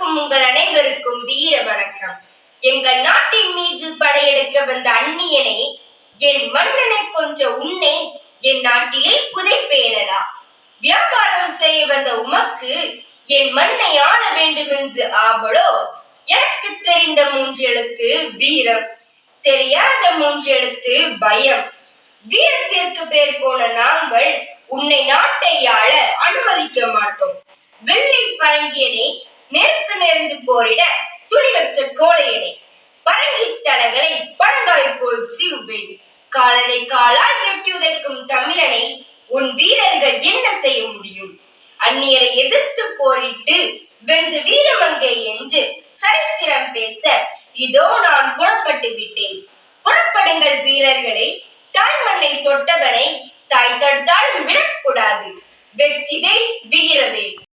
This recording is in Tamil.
வீற்றிருக்கும் உங்கள் அனைவருக்கும் வீர வணக்கம். எங்கள் நாட்டின் மீது படையெடுக்க வந்த அந்நியனை, என் மன்னனை கொன்ற உன்னை என் நாட்டிலே புதைப்பேனடா. வியாபாரம் செய்ய வந்த உமக்கு என் மண்ணை ஆள வேண்டும் என்று ஆவலோ? எனக்கு தெரிந்த 3 எழுத்து வீரம், தெரியாத 3 எழுத்து பயம். வீரத்திற்கு பேர் போன நாங்கள் உன்னை நாட்டை ஆள அனுமதிக்க மாட்டோம். வெள்ளை பரங்கியனை, நெருக்கு நெறிஞ்சு போரிட துணி வச்ச கோழையனை, பரங்கி தலைகளை பழங்காய் போல் சீவுவேன். காலனை காலால் எட்டி உதைக்கும் தமிழனை உன் வீரர்கள் என்ன செய்ய முடியும்? அந்நியரை எதிர்த்து போரிட்டு வென்ற வீரமங்கை என்று சரித்திரம் பேச இதோ நான் புறப்பட்டு விட்டேன். புறப்படுங்கள் வீரர்களை. தாய் மண்ணை தொட்டவனை தாய் தடுத்தாலும் விடக்கூடாது. வெற்றிவேல்